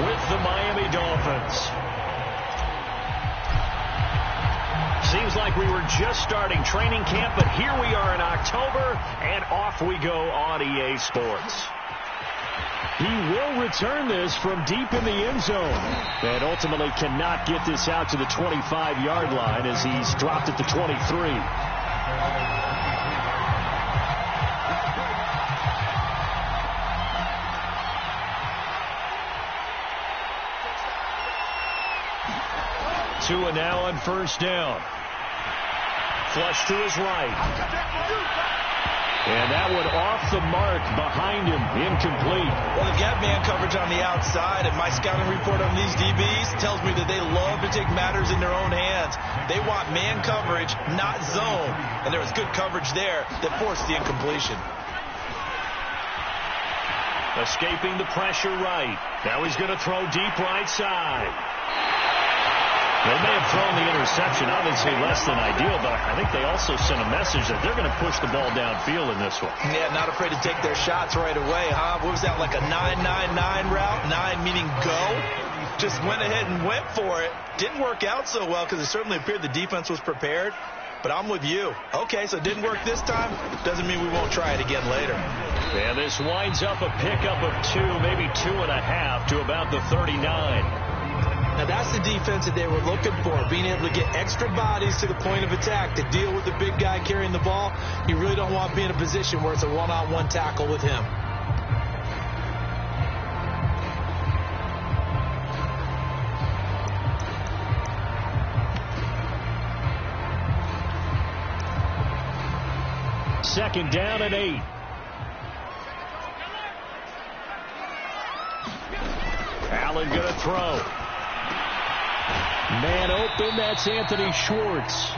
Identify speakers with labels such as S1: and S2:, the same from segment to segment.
S1: with the Miami Dolphins. Seems like we were just starting training camp, but here we are in October, and off we go on EA Sports.
S2: He will return this from deep in the end zone. And ultimately cannot get this out to the 25-yard line as he's dropped at the 23. Tua now on first down. Flush to his right. And that one off the mark behind him, incomplete.
S3: Well, they've got man coverage on the outside, and my scouting report on these DBs tells me that they love to take matters in their own hands. They want man coverage, not zone. And there was good coverage there that forced the incompletion.
S1: Escaping the pressure right. Now he's going to throw deep right side. They may have thrown the interception, obviously less than ideal, but I think they also sent a message that they're going to push the ball downfield in this one.
S3: Yeah, not afraid to take their shots right away, huh? What was that, like a 9-9-9 route? 9 meaning go? Just went ahead and went for it. Didn't work out so well because it certainly appeared the defense was prepared. But I'm with you. Okay, so it didn't work this time. Doesn't mean we won't try it again later.
S1: And this winds up a pickup of 2, maybe 2.5 to about the 39.
S3: Now, that's the defense that they were looking for, being able to get extra bodies to the point of attack to deal with the big guy carrying the ball. You really don't want to be in a position where it's a one-on-one tackle with him.
S2: Second down and 8.
S1: Allen going to throw.
S2: Man open, that's Anthony Schwartz.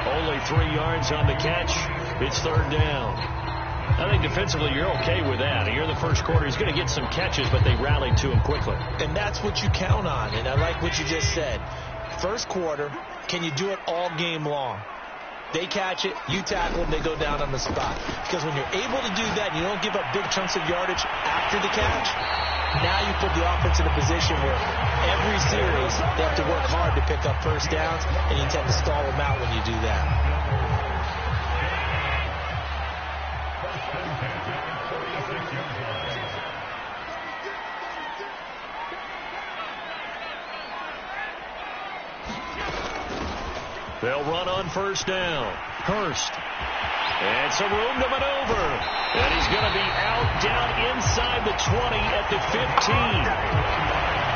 S1: Only 3 yards on the catch. It's third down. I think defensively you're okay with that. Here in the first quarter, he's going to get some catches, but they rallied to him quickly.
S3: And that's what you count on, and I like what you just said. First quarter, can you do it all game long? They catch it, you tackle them, they go down on the spot. Because when you're able to do that, and you don't give up big chunks of yardage after the catch, now you put the offense in a position where every series they have to work hard to pick up first downs, and you tend to stall them out when you do that.
S1: They'll run on first down. Hurst. And some room to maneuver. And he's going to be out down inside the 20 at the 15.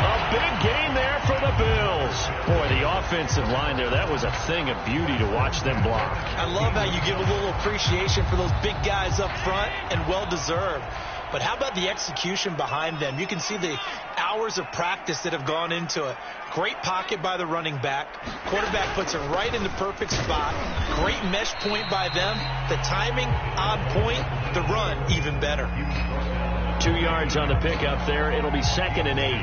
S1: A big gain there for the Bills. Boy, the offensive line there, that was a thing of beauty to watch them block.
S3: I love how you give a little appreciation for those big guys up front, and well-deserved. But how about the execution behind them? You can see the hours of practice that have gone into it. Great pocket by the running back. Quarterback puts it right in the perfect spot. Great mesh point by them. The timing on point. The run even better.
S1: 2 yards on the pickup there. It'll be 2nd and 8.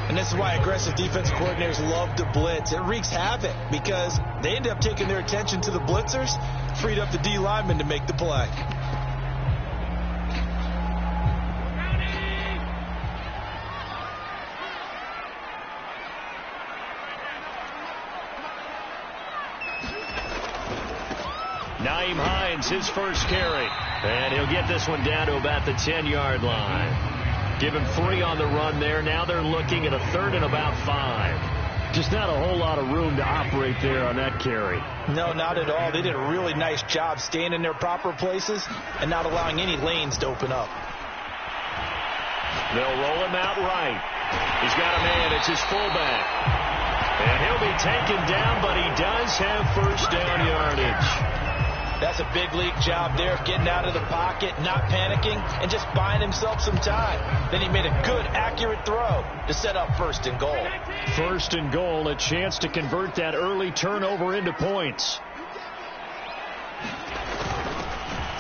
S3: And this is why aggressive defensive coordinators love to blitz. It wreaks havoc because they end up taking their attention to the blitzers, freed up the D lineman to make the play.
S1: Nyheim Hines, his first carry. And he'll get this one down to about the 10-yard line. Give him 3 on the run there. Now they're looking at a 3rd and about 5.
S2: Just not a whole lot of room to operate there on that carry.
S3: No, not at all. They did a really nice job staying in their proper places and not allowing any lanes to open up.
S1: They'll roll him out right. He's got a man. It's his fullback. And he'll be taken down, but he does have first down yardage.
S3: That's a big league job there of getting out of the pocket, not panicking, and just buying himself some time. Then he made a good, accurate throw to set up 1st and goal.
S2: 1st and goal, a chance to convert that early turnover into points.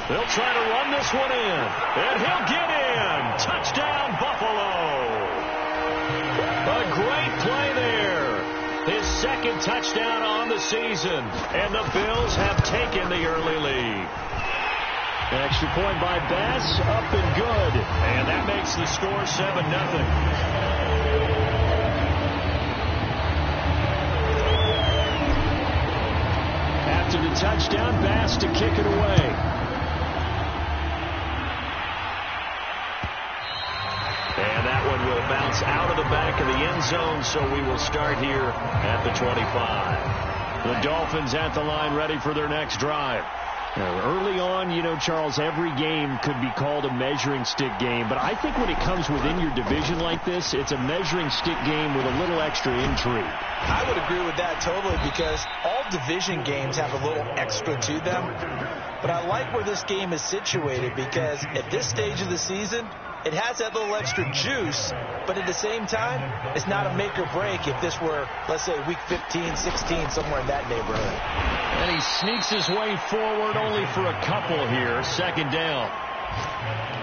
S1: They'll try to run this one in, and he'll get in. Touchdown, Buffalo. A great play there. His 2nd touchdown on the season, and the Bills have taken the early lead.
S2: Extra point by Bass, up and good.
S1: And that makes the score 7-0.
S2: After the touchdown, Bass to kick it away.
S1: And that one will bounce out of the back of the end zone, so we will start here at the 25.
S2: The Dolphins at the line ready for their next drive. Early on, Charles, every game could be called a measuring stick game. But I think when it comes within your division like this, it's a measuring stick game with a little extra intrigue.
S3: I would agree with that totally, because all division games have a little extra to them. But I like where this game is situated, because at this stage of the season, it has that little extra juice, but at the same time, it's not a make or break if this were, let's say, week 15, 16, somewhere in that neighborhood.
S2: And he sneaks his way forward only for a couple here. Second down.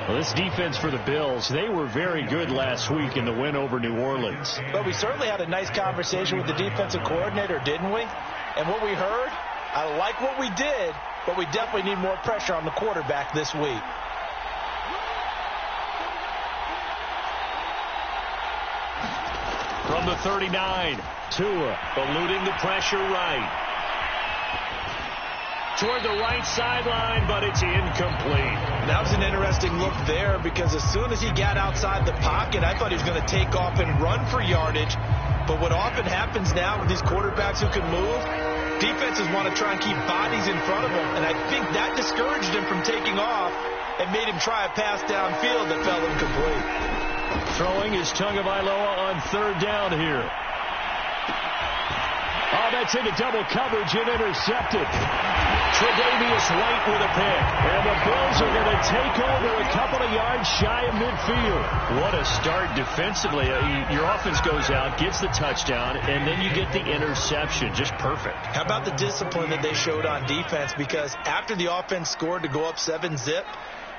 S2: Well, this defense for the Bills, they were very good last week in the win over New Orleans.
S3: But we certainly had a nice conversation with the defensive coordinator, didn't we? And what we heard, I like what we did, but we definitely need more pressure on the quarterback this week.
S1: From the 39, Tua eluding the pressure right. Toward the right sideline, but it's incomplete.
S3: That was an interesting look there, because as soon as he got outside the pocket, I thought he was going to take off and run for yardage. But what often happens now with these quarterbacks who can move, defenses want to try and keep bodies in front of them. And I think that discouraged him from taking off and made him try a pass downfield that fell incomplete.
S2: Throwing is Tagovailoa on third down here. Oh, that's into double coverage and intercepted. Tre'Davious White with a pick. And the Bills are going to take over a couple of yards shy of midfield.
S1: What a start defensively. Your offense goes out, gets the touchdown, and then you get the interception. Just perfect.
S3: How about the discipline that they showed on defense? Because after the offense scored to go up 7-zip,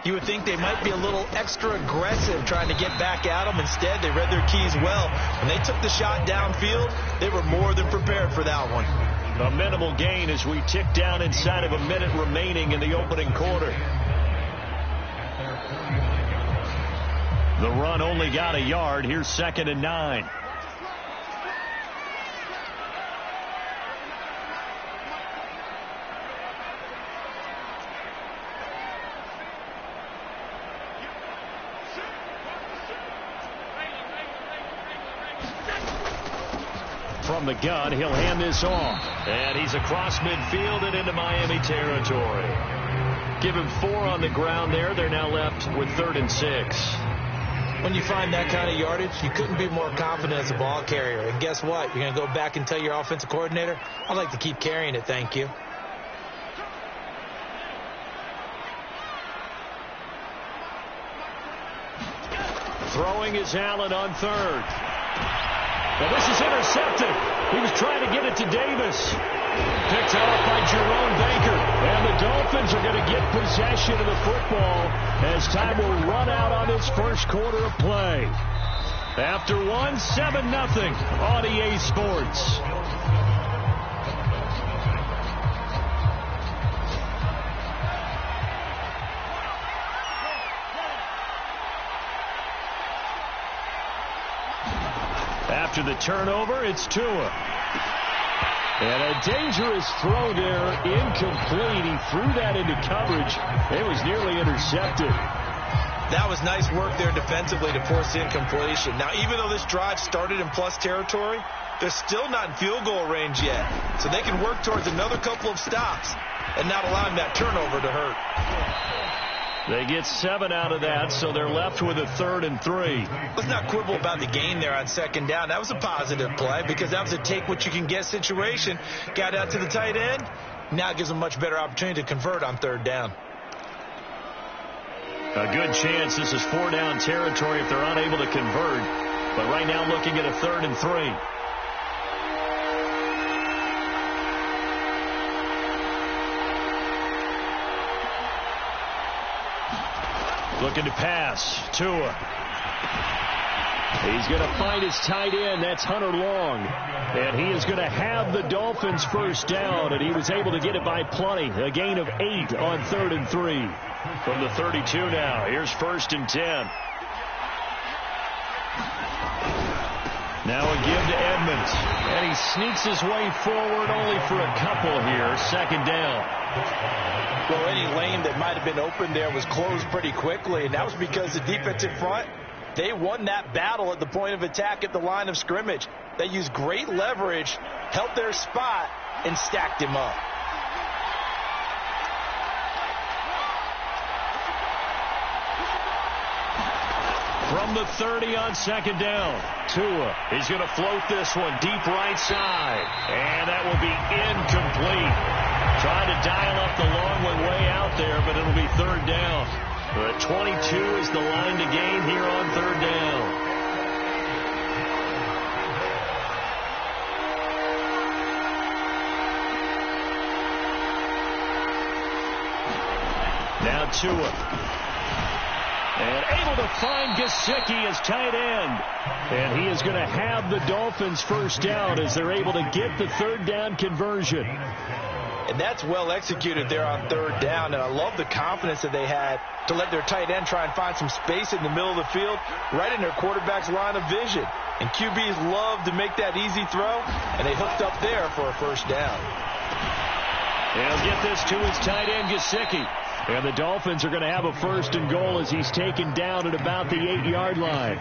S3: you would think they might be a little extra aggressive trying to get back at them. Instead, they read their keys well. When they took the shot downfield, they were more than prepared for that one.
S1: A minimal gain as we tick down inside of a minute remaining in the opening quarter. The run only got a yard. Here's 2nd and 9. From the gun, he'll hand this off. And he's across midfield and into Miami territory. Give him 4 on the ground there. They're now left with 3rd and 6.
S3: When you find that kind of yardage, you couldn't be more confident as a ball carrier. And guess what? You're going to go back and tell your offensive coordinator, I'd like to keep carrying it, thank you.
S1: Throwing is Allen on 3rd. Well, this is intercepted. He was trying to get it to Davis. Picked off by Jerome Baker. And the Dolphins are going to get possession of the football as time will run out on this first quarter of play. After 1, 7-0 on EA Sports. After the turnover, it's Tua. And a dangerous throw there, incomplete. He threw that into coverage. It was nearly intercepted.
S3: That was nice work there defensively to force incompletion. Now, even though this drive started in plus territory, they're still not in field goal range yet. So they can work towards another couple of stops and not allowing that turnover to hurt.
S1: They get 7 out of that, so they're left with a 3rd and 3.
S3: Let's not quibble about the gain there on 2nd down. That was a positive play because that was a take-what-you-can-get situation. Got out to the tight end. Now it gives them a much better opportunity to convert on 3rd down.
S1: A good chance this is 4-down territory if they're unable to convert. But right now looking at a 3rd and 3. Looking to pass. Tua.
S2: He's going to find his tight end. That's Hunter Long. And he is going to have the Dolphins first down, and he was able to get it by plenty. A gain of 8 on 3rd and 3.
S1: From the 32 now, here's 1st and 10.
S2: Now a give to Edmonds. And he sneaks his way forward only for a couple here. 2nd down.
S3: Well, any lane that might have been open there was closed pretty quickly, and that was because the defensive front, they won that battle at the point of attack at the line of scrimmage. They used great leverage, held their spot, and stacked him up.
S2: From the 30 on 2nd down, Tua.
S1: He's going to float this one deep right side. And that will be incomplete. Trying to dial up the long one way out there, but it'll be 3rd down. But 22 is the line to gain here on 3rd down. Now Tua. And able to find Gesicki as tight end.
S2: And he is going to have the Dolphins first down as they're able to get the 3rd down conversion.
S3: And that's well executed there on 3rd down. And I love the confidence that they had to let their tight end try and find some space in the middle of the field, right in their quarterback's line of vision. And QBs love to make that easy throw, and they hooked up there for a first down.
S2: He'll get this to his tight end, Gesicki. And the Dolphins are going to have a 1st and goal as he's taken down at about the 8-yard line.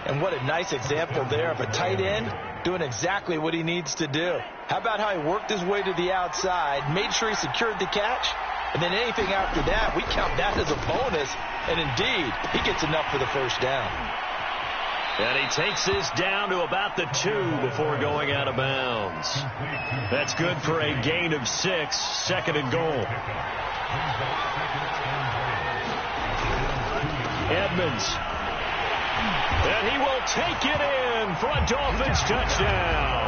S3: And what a nice example there of a tight end doing exactly what he needs to do. How about how he worked his way to the outside, made sure he secured the catch, and then anything after that, we count that as a bonus. And indeed, he gets enough for the first down.
S1: And he takes this down to about the 2 before going out of bounds.
S2: That's good for a gain of 6, 2nd and goal. Edmonds.
S1: And he will take it in for a Dolphins touchdown.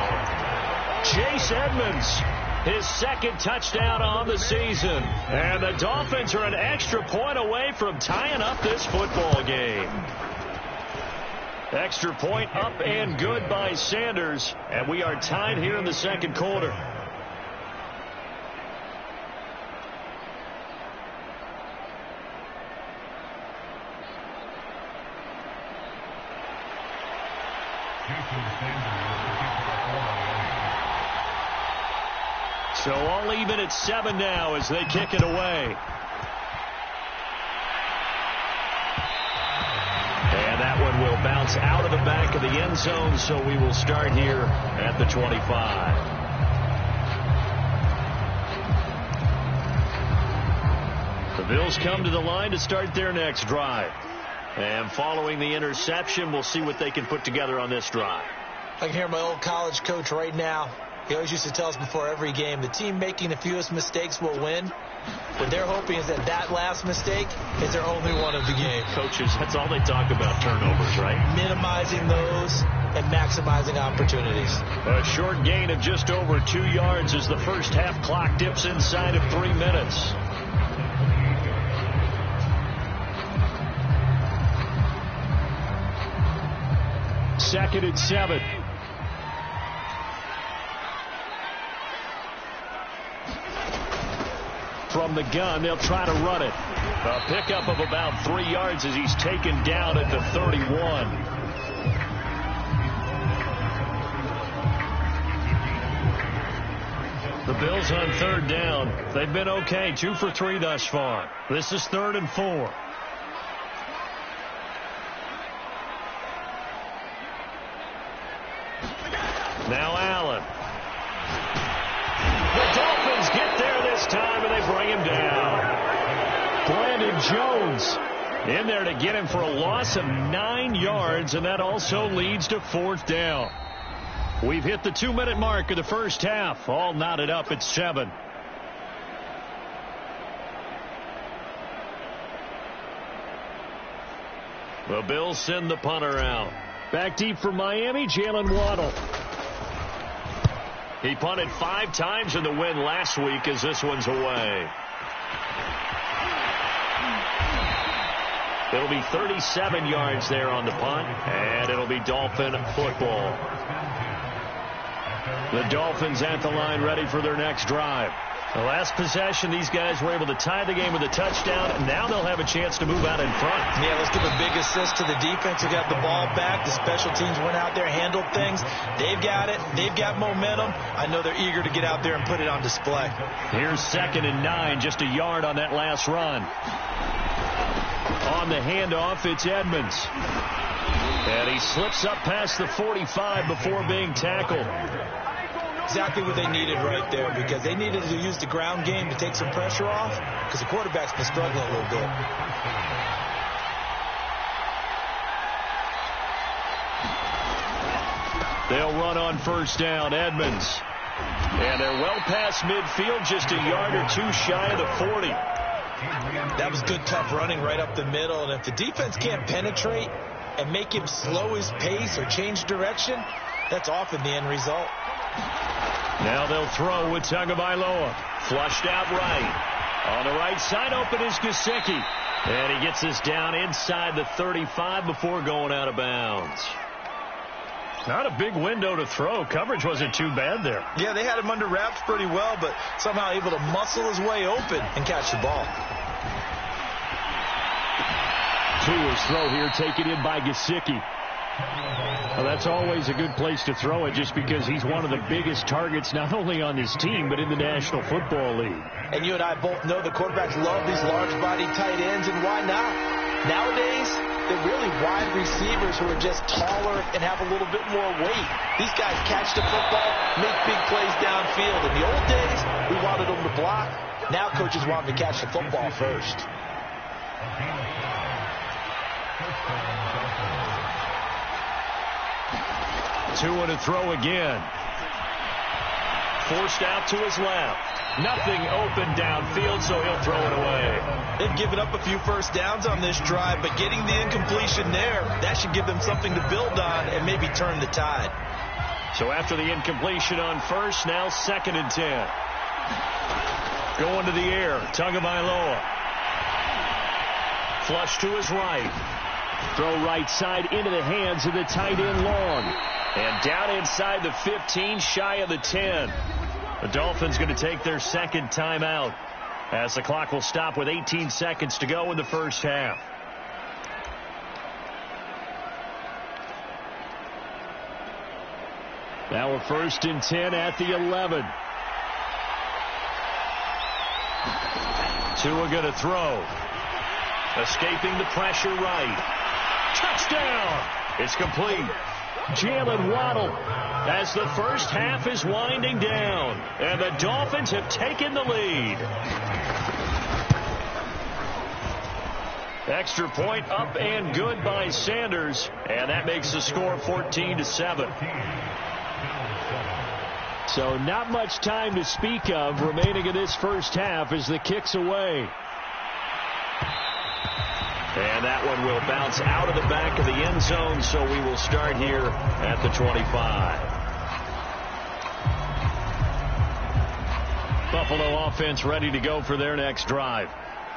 S2: Chase Edmonds, his 2nd touchdown on the season.
S1: And the Dolphins are an extra point away from tying up this football game.
S2: Extra point up and good by Sanders. And we are tied here in the 2nd quarter. So all even at 7 now as they kick it away.
S1: And that one will bounce out of the back of the end zone, so we will start here at the 25.
S2: The Bills come to the line to start their next drive. And following the interception, we'll see what they can put together on this drive.
S3: I can hear my old college coach right now. He always used to tell us before every game, the team making the fewest mistakes will win. What they're hoping is that that last mistake is their only one of the game.
S1: Coaches, that's all they talk about, turnovers, right?
S3: Minimizing those and maximizing opportunities.
S2: A short gain of just over 2 yards as the first half clock dips inside of 3 minutes. Second and 7. From the gun, they'll try to run it. A pickup of about 3 yards as he's taken down at the 31. The Bills on 3rd down. They've been okay, 2 for 3 thus far. This is 3rd and 4. Now Allen. The Dolphins get there this time, and they bring him down. Brandon Jones in there to get him for a loss of 9 yards, and that also leads to 4th down. We've hit the 2-minute mark of the first half, all knotted up at 7. The Bills send the punter out. Back deep for Miami, Jalen Waddle. He punted 5 times in the win last week as this one's away.
S1: It'll be 37 yards there on the punt, and it'll be Dolphin football. The Dolphins at the line ready for their next drive. The last possession, these guys were able to tie the game with a touchdown, and now they'll have a chance to move out in front.
S3: Yeah, let's give a big assist to the defense who got the ball back. The special teams went out there, handled things. They've got it. They've got momentum. I know they're eager to get out there and put it on display.
S1: Here's 2nd and 9, just a yard on that last run. On the handoff, it's Edmonds. And he slips up past the 45 before being tackled.
S3: Exactly what they needed right there, because they needed to use the ground game to take some pressure off, because the quarterback's been struggling a little bit.
S1: They'll run on 1st down, Edmonds. And they're well past midfield, just a yard or two shy of the 40.
S3: That was good, tough running right up the middle, and if the defense can't penetrate and make him slow his pace or change direction, that's often the end result.
S1: Now they'll throw with Tagovailoa. Flushed out right. On the right side, open is Gesicki. And he gets this down inside the 35 before going out of bounds. Not a big window to throw. Coverage wasn't too bad there.
S3: Yeah, they had him under wraps pretty well, but somehow able to muscle his way open and catch the ball.
S1: Tua's throw here taken in by Gesicki. Well, that's always a good place to throw it, just because he's one of the biggest targets not only on his team but in the National Football League.
S3: And you and I both know the quarterbacks love these large-body tight ends, and why not? Nowadays, they're really wide receivers who are just taller and have a little bit more weight. These guys catch the football, make big plays downfield. In the old days, we wanted them to block. Now coaches want them to catch the football first.
S1: Tua to throw again. Forced out to his left. Nothing open downfield, so he'll throw it away.
S3: They've given up a few first downs on this drive, but getting the incompletion there, that should give them something to build on and maybe turn the tide.
S1: So after the incompletion on 1st, now 2nd and 10. Going to the air, Tagovailoa. Flush to his right. Throw right side into the hands of the tight end Long. And down inside the 15, shy of the 10. The Dolphins going to take their 2nd timeout as the clock will stop with 18 seconds to go in the first half. Now a 1st and 10 at the 11. Tua going to throw. Escaping the pressure right. Touchdown! It's complete. Jalen Waddle as the first half is winding down, and the Dolphins have taken the lead. Extra point up and good by Sanders, and that makes the score 14-7. So not much time to speak of remaining in this first half as the kick's away. And that one will bounce out of the back of the end zone, so we will start here at the 25. Buffalo offense ready to go for their next drive,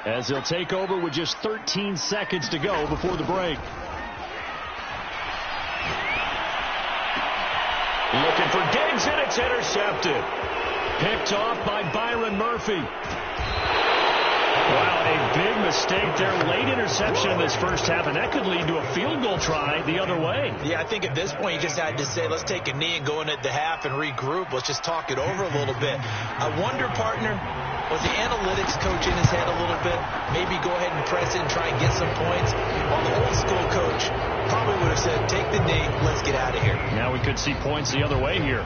S1: as they'll take over with just 13 seconds to go before the break. Looking for Diggs, and it's intercepted. Picked off by Byron Murphy. Wow, a big mistake there. Late interception in this first half, and that could lead to a field goal try the other way.
S3: Yeah, I think at this point you just had to say, let's take a knee and go in at the half and regroup. Let's just talk it over a little bit. I wonder, partner, was the analytics coach in his head a little bit? Maybe go ahead and press it and try and get some points. Well, the old school coach probably would have said, take the knee, let's get out of here.
S1: Now we could see points the other way here.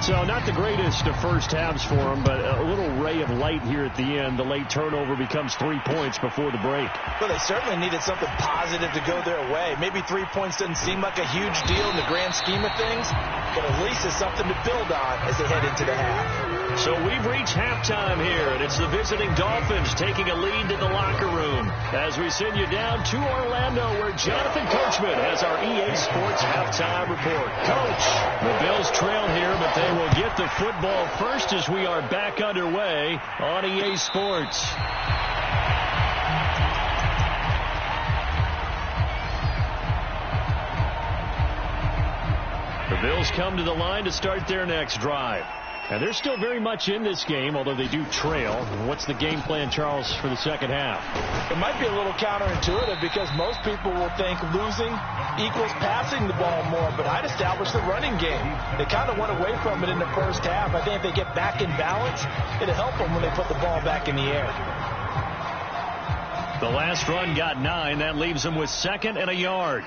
S1: So not the greatest of first halves for them, but a little ray of light here at the end. The late turnover becomes 3 points before the break.
S3: Well, they certainly needed something positive to go their way. Maybe 3 points doesn't seem like a huge deal in the grand scheme of things, but at least it's something to build on as they head into the half.
S1: So we've reached halftime here, and it's the visiting Dolphins taking a lead to the locker room as we send you down to Orlando, where Jonathan Coachman has our EA Sports halftime report. Coach, the Bills trail here, but they will get the football first as we are back underway on EA Sports.
S2: The Bills come to the line to start their next drive. And they're still very much in this game, although they do trail. What's the game plan, Charles, for the second half?
S3: It might be a little counterintuitive because most people will think losing equals passing the ball more, but I'd establish the running game. They kind of went away from it in the first half. I think if they get back in balance, it'll help them when they put the ball back in the air.
S2: The last run got 9. That leaves them with 2nd and a yard.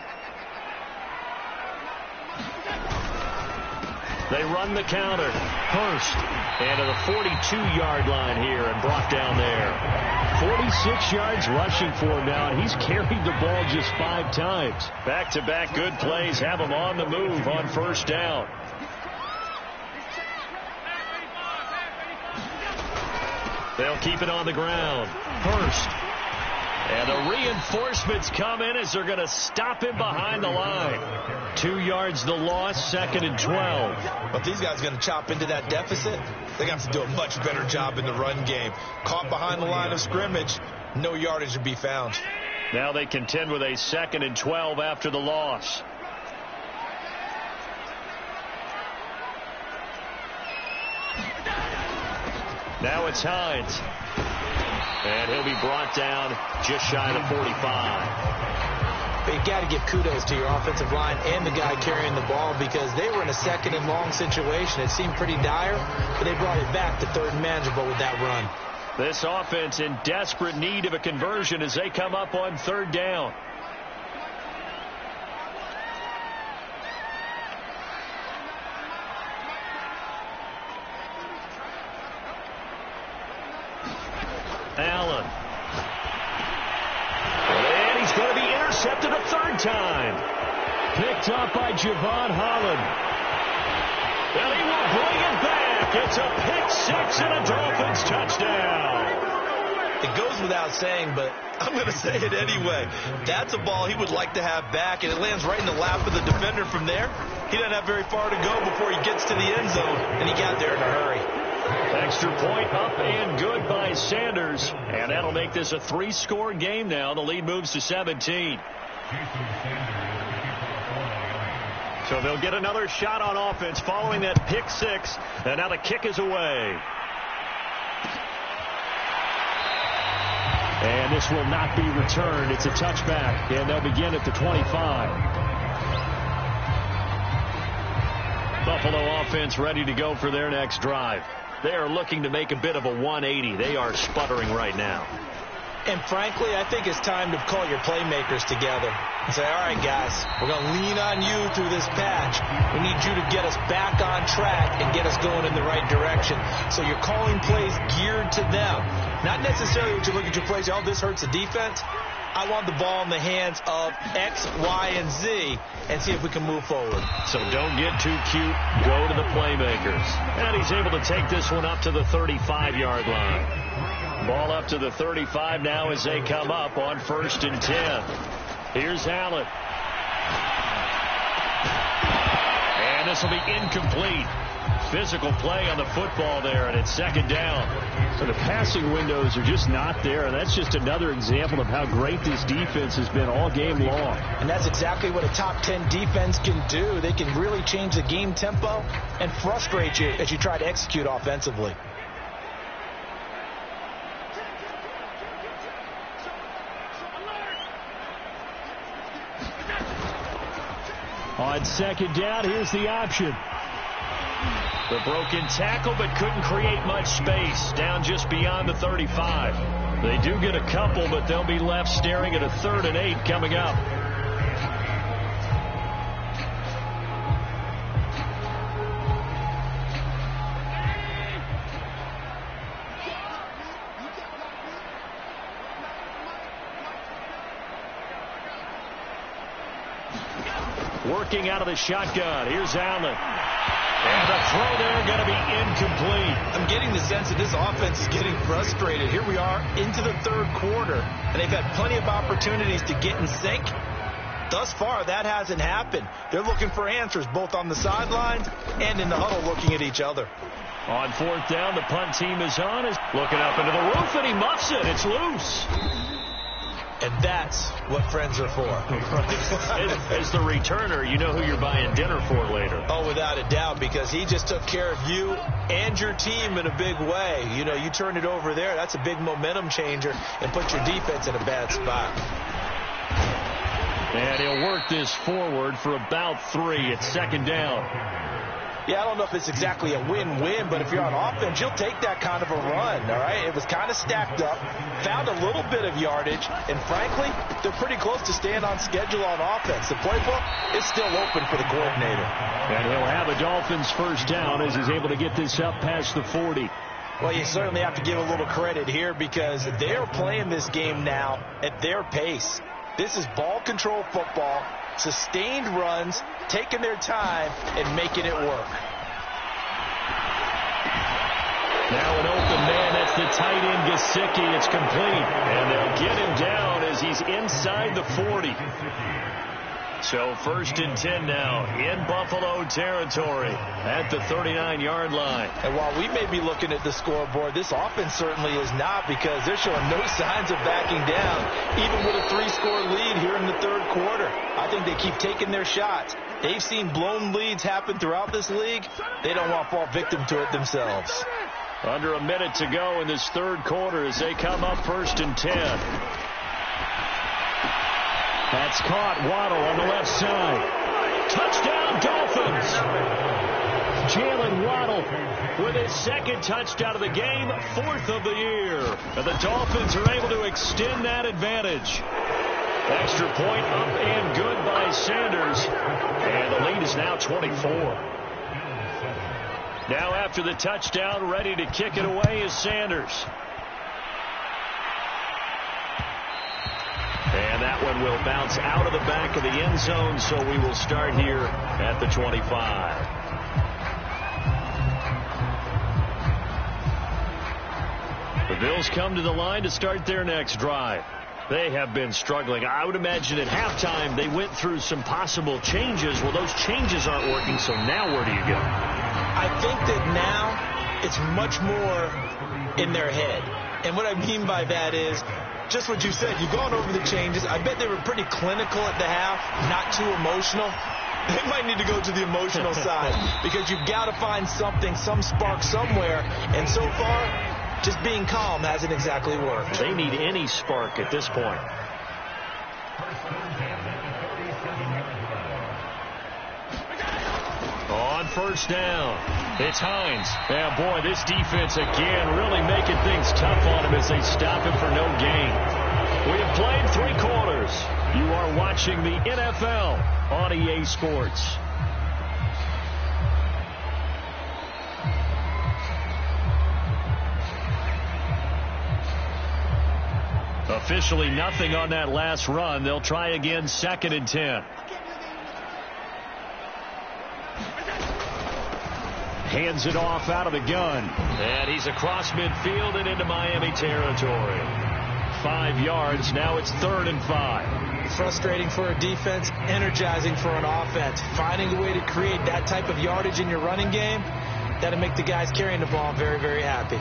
S2: They run the counter. Hurst and to the 42-yard line here and brought down there. 46 yards rushing for him now, and he's carried the ball just 5 times. Back-to-back good plays have him on the move on first down. They'll keep it on the ground. Hurst. And the reinforcements come in as they're going to stop him behind the line. 2 yards the loss, 2nd and 12.
S3: But these guys are going to chop into that deficit. They got to do a much better job in the run game. Caught behind the line of scrimmage, no yardage to be found.
S2: Now they contend with a 2nd and 12 after the loss. Now it's Hines. And he'll be brought down just shy of the 45.
S3: But you got to give kudos to your offensive line and the guy carrying the ball because they were in a 2nd and long situation. It seemed pretty dire, but they brought it back to 3rd and manageable with that run.
S2: This offense in desperate need of a conversion as they come up on 3rd down. Allen. And he's going to be intercepted a 3rd time. Picked up by Javon Holland. And he will bring it back. It's a pick 6 and a Dolphins touchdown.
S3: It goes without saying, but I'm going to say it anyway. That's a ball he would like to have back, and it lands right in the lap of the defender from there. He doesn't have very far to go before he gets to the end zone, and he got there in a hurry.
S2: Extra point up and good by Sanders. And that'll make this a 3-score game now. The lead moves to 17. So they'll get another shot on offense following that pick 6. And now the kick is away. And this will not be returned. It's a touchback. And they'll begin at the 25. Buffalo offense ready to go for their next drive. They are looking to make a bit of a 180. They are sputtering right now.
S3: And frankly, I think it's time to call your playmakers together and say, all right, guys, we're going to lean on you through this patch. We need you to get us back on track and get us going in the right direction. So you're calling plays geared to them. Not necessarily what you look at your plays, oh, this hurts the defense. I want the ball in the hands of X, Y, and Z and see if we can move forward.
S2: So don't get too cute. Go to the playmakers. And he's able to take this one up to the 35-yard line. Ball up to the 35 now as they come up on 1st and 10. Here's Allen. And this will be incomplete. Physical play on the football there, and it's 2nd down. So the passing windows are just not there, and that's just another example of how great this defense has been all game long.
S3: And that's exactly what a top 10 defense can do. They can really change the game tempo and frustrate you as you try to execute offensively.
S2: On 2nd down, here's the option. The broken tackle, but couldn't create much space. Down just beyond the 35. They do get a couple, but they'll be left staring at a 3rd and 8 coming up. Working out of the shotgun. Here's Allen. And the throw there going to be incomplete.
S3: I'm getting the sense that this offense is getting frustrated. Here we are into the 3rd quarter, and they've had plenty of opportunities to get in sync. Thus far, that hasn't happened. They're looking for answers both on the sidelines and in the huddle looking at each other.
S2: On 4th down, the punt team is on. Is looking up into the roof, and he muffs it. It's loose.
S3: And that's what friends are for.
S2: As the returner, you know who you're buying dinner for later.
S3: Oh, without a doubt, because he just took care of you and your team in a big way. You know, you turn it over there, that's a big momentum changer and put your defense in a bad spot.
S2: And he'll work this forward for about 3. It's second down.
S3: Yeah, I don't know if it's exactly a win-win, but if you're on offense, you'll take that kind of a run, all right? It was kind of stacked up, found a little bit of yardage, and frankly, they're pretty close to staying on schedule on offense. The playbook is still open for the coordinator.
S2: And he'll have a Dolphins first down as he's able to get this up past the 40.
S3: Well, you certainly have to give a little credit here because they're playing this game now at their pace. This is ball control football, sustained runs, taking their time, and making it work.
S2: Now an open man. That's the tight end, Gesicki. It's complete. And they'll get him down as he's inside the 40. So 1st and 10 now in Buffalo territory at the 39-yard line.
S3: And while we may be looking at the scoreboard, this offense certainly is not because they're showing no signs of backing down, even with a 3-score lead here in the third quarter. I think they keep taking their shots. They've seen blown leads happen throughout this league. They don't want to fall victim to it themselves.
S2: Under a minute to go in this third quarter as they come up 1st and 10. That's caught. Waddle on the left side. Touchdown, Dolphins. Jalen Waddle with his 2nd touchdown of the game, 4th of the year. And the Dolphins are able to extend that advantage. Extra point up and good by Sanders. And the lead is now 24. Now after the touchdown, ready to kick it away is Sanders. And that one will bounce out of the back of the end zone, so we will start here at the 25. The Bills come to the line to start their next drive. They have been struggling. I would imagine at halftime they went through some possible changes. Well, those changes aren't working, so now where do you go?
S3: I think that now it's much more in their head. And what I mean by that is, just what you said, you've gone over the changes. I bet they were pretty clinical at the half, not too emotional. They might need to go to the emotional side because you've got to find something, some spark somewhere. And so far, just being calm hasn't exactly worked.
S2: They need any spark at this point. On 1st down, it's Hines. Yeah, boy, this defense again really making things tough on him as they stop him for no gain. We have played 3 quarters. You are watching the NFL on EA Sports. Officially nothing on that last run. They'll try again 2nd and 10. Hands it off out of the gun. And he's across midfield and into Miami territory. 5 yards. Now it's 3rd and 5.
S3: Frustrating for a defense, energizing for an offense. Finding a way to create that type of yardage in your running game, that'll make the guys carrying the ball very, very happy.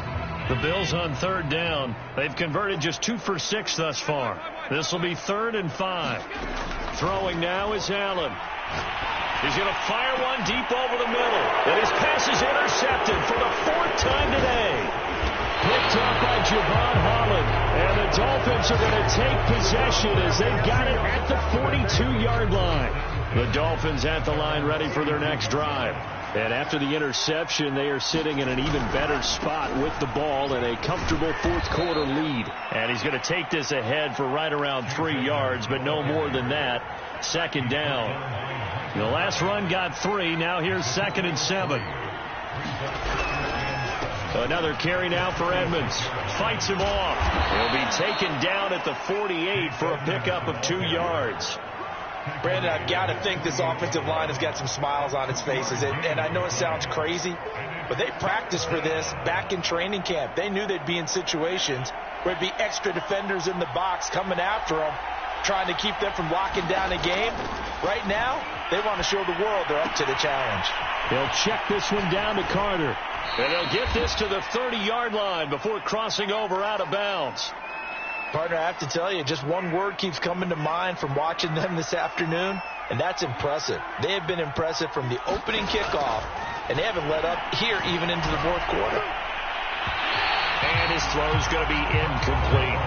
S2: The Bills on 3rd down. They've converted just 2 for 6 thus far. This will be 3rd and 5. Throwing now is Allen. He's going to fire one deep over the middle. And his pass is intercepted for the 4th time today. Picked up by Javon Holland. And the Dolphins are going to take possession as they've got it at the 42-yard line. The Dolphins at the line ready for their next drive. And after the interception, they are sitting in an even better spot with the ball and a comfortable 4th quarter lead. And he's going to take this ahead for right around 3 yards, but no more than that. 2nd down. The last run got 3. Now here's 2nd and 7. Another carry now for Edmonds. Fights him off. He'll be taken down at the 48 for a pickup of 2 yards.
S3: Brandon, I've got to think this offensive line has got some smiles on its faces. And I know it sounds crazy, but they practiced for this back in training camp. They knew they'd be in situations where there'd be extra defenders in the box coming after them, trying to keep them from locking down a game. Right now, they want to show the world they're up to the challenge.
S2: They'll check this one down to Carter. And they'll get this to the 30-yard line before crossing over out of bounds.
S3: Partner, I have to tell you, just one word keeps coming to mind from watching them this afternoon, and that's impressive. They have been impressive from the opening kickoff, and they haven't let up here even into the fourth quarter.
S1: And his throw is going to be incomplete.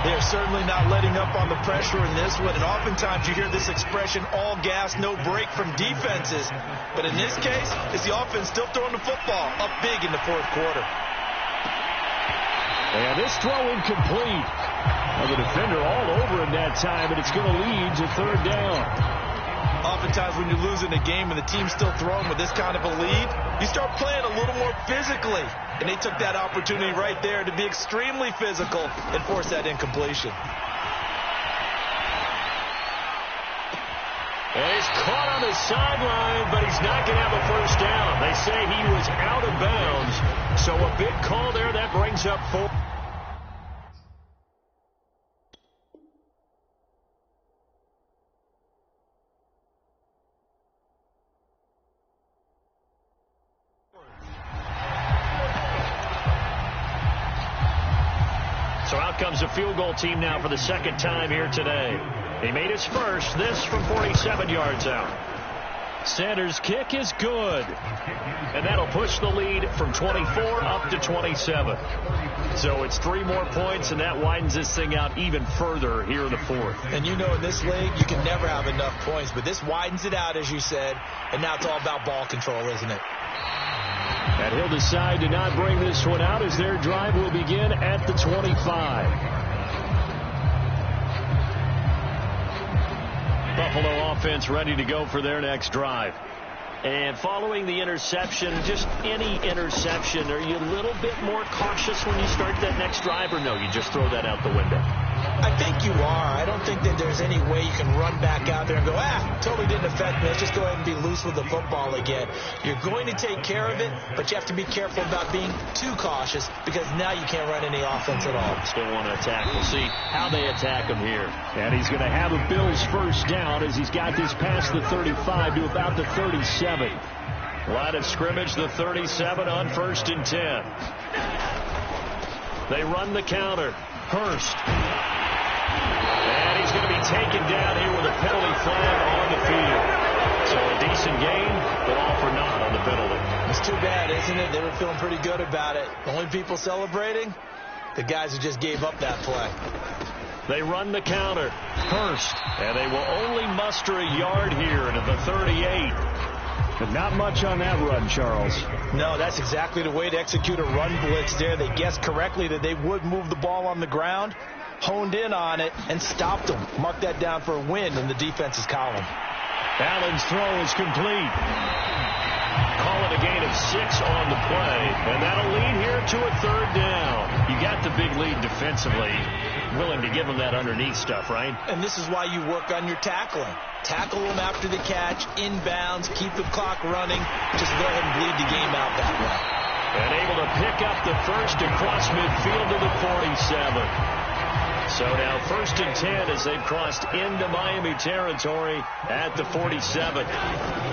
S3: They're certainly not letting up on the pressure in this one, and oftentimes you hear this expression, all gas, no break from defenses. But in this case, it's the offense still throwing the football up big in the fourth quarter.
S2: And this throw incomplete. Well, the defender all over him that time, and it's going to lead to third down.
S3: Oftentimes when you're losing a game and the team's still throwing with this kind of a lead, you start playing a little more physically. And they took that opportunity right there to be extremely physical and force that incompletion.
S1: And he's caught on the sideline, but he's not going to have a first down. They say he was out of bounds. So a big call there. That brings up 4. So out comes the field goal team now for the second time here today. He made his first, this from 47 yards out. Sanders' kick is good. And that'll push the lead from 24 up to 27. So it's 3 more points, and that widens this thing out even further here in the fourth.
S3: And you know in this league, you can never have enough points, but this widens it out, as you said, and now it's all about ball control, isn't it?
S2: And he'll decide to not bring this one out as their drive will begin at the 25. Buffalo offense ready to go for their next drive. And following the interception, just any interception, are you a little bit more cautious when you start that next drive, or no, you just throw that out the window?
S3: I think you are. I don't think that there's any way you can run back out there and go, totally didn't affect me. Let's just go ahead and be loose with the football again. You're going to take care of it, but you have to be careful about being too cautious because now you can't run any offense at all.
S2: Still want to attack. We'll see how they attack him here. And he's going to have a Bills first down as he's got this past the 35 to about the 37.
S1: Line of scrimmage, the 37 on 1st and 10. They run the counter. Hurst. And he's going to be taken down here with a penalty flag on the field. So a decent gain, but all for naught on the penalty.
S3: It's too bad, isn't it? They were feeling pretty good about it. The only people celebrating, the guys who just gave up that play.
S1: They run the counter. Hurst. And they will only muster a yard here into the 38.
S2: But not much on that run, Charles.
S3: No, that's exactly the way to execute a run blitz there. They guessed correctly that they would move the ball on the ground, honed in on it, and stopped them. Mark that down for a win in the defense's column.
S2: Allen's throw is complete.
S1: Call it a gain of 6 on the play, and that'll lead here to a third down. You got the big lead defensively. Willing to give them that underneath stuff, right?
S3: And this is why you work on your tackling. Tackle them after the catch, inbounds, keep the clock running. Just go ahead and bleed the game out that way.
S1: And able to pick up the first across midfield to the 47. So now 1st and 10 as they've crossed into Miami territory at the 47.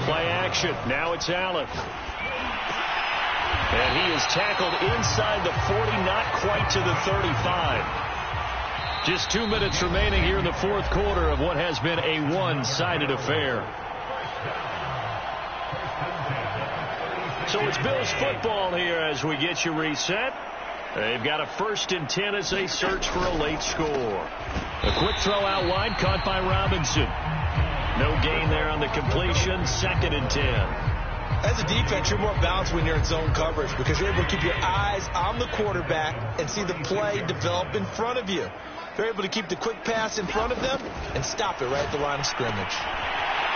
S1: Play action. Now it's Allen. And he is tackled inside the 40, not quite to the 35. Just 2 minutes remaining here in the fourth quarter of what has been a one-sided affair. So it's Bills football here as we get you reset. They've got a 1st and 10 as they search for a late score. A quick throw out wide caught by Robinson. No gain there on the completion. 2nd and 10.
S3: As a defense, you're more balanced when you're in zone coverage because you're able to keep your eyes on the quarterback and see the play develop in front of you. They're able to keep the quick pass in front of them and stop it right at the line of scrimmage.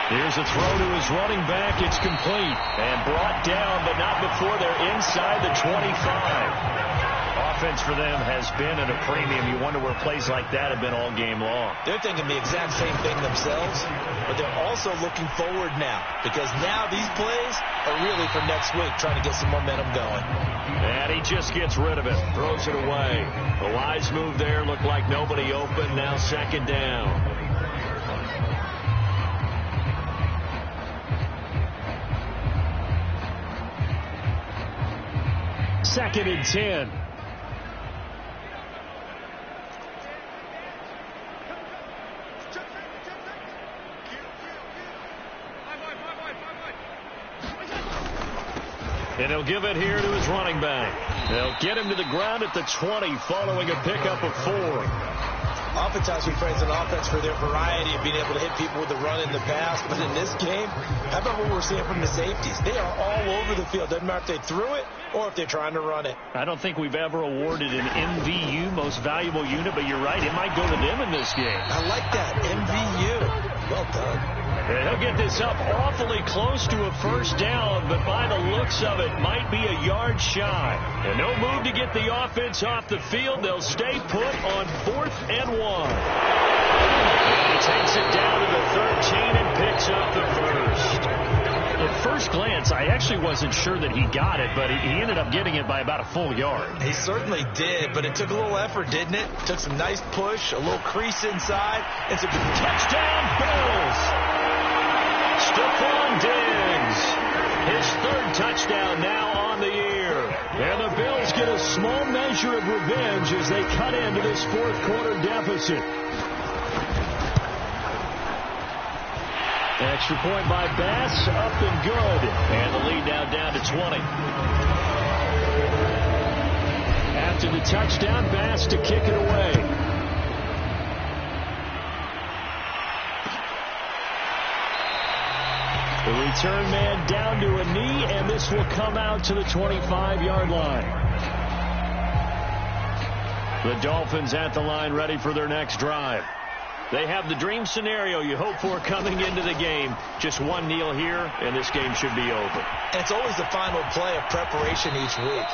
S1: Here's a throw to his running back. It's complete and brought down, but not before they're inside the 25. Offense for them has been at a premium. You wonder where plays like that have been all game long.
S3: They're thinking the exact same thing themselves, but they're also looking forward now because now these plays are really for next week, trying to get some momentum going.
S1: And he just gets rid of it, throws it away. The wise move there, looked like nobody open. Now 2nd down.
S2: Second and 10.
S1: And he'll give it here to his running back. They'll get him to the ground at the 20 following a pickup of 4.
S3: Oftentimes we praise an offense for their variety of being able to hit people with the run in the pass. But in this game, how about what we're seeing from the safeties? They are all over the field. Doesn't matter if they threw it or if they're trying to run it.
S2: I don't think we've ever awarded an MVU, most valuable unit, but you're right. It might go to them in this game.
S3: I like that. MVU. Well done.
S1: And he'll get this up awfully close to a first down, but by the looks of it, might be a yard shy. And no move to get the offense off the field. They'll stay put on 4th and 1. And he takes it down to the 13 and picks up the first.
S2: At first glance, I actually wasn't sure that he got it, but he ended up getting it by about a full yard.
S3: He certainly did, but it took a little effort, didn't it? Took some nice push, a little crease inside. It's a
S1: touchdown, Bills. Stephon Diggs, his 3rd touchdown now on the year. And the Bills get a small measure of revenge as they cut into this 4th quarter deficit. Extra point by Bass, up and good. And the lead now down to 20. After the touchdown, Bass to kick it away. The return man down to a knee, and this will come out to the 25-yard line. The Dolphins at the line, ready for their next drive. They have the dream scenario you hope for coming into the game. Just one kneel here, and this game should be over.
S3: And it's always the final play of preparation each week.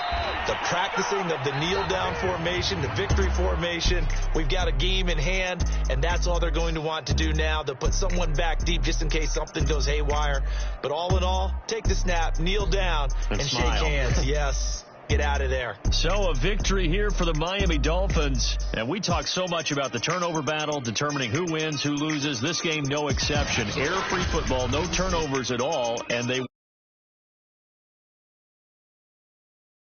S3: The practicing of the kneel-down formation, the victory formation. We've got a game in hand, and that's all they're going to want to do now. They'll put someone back deep just in case something goes haywire. But all in all, take the snap, kneel down, and shake hands. Yes. Get out of there.
S1: So a victory here for the Miami Dolphins. And we talk so much about the turnover battle, determining who wins, who loses. This game, no exception. Error-free football, no turnovers at all, and they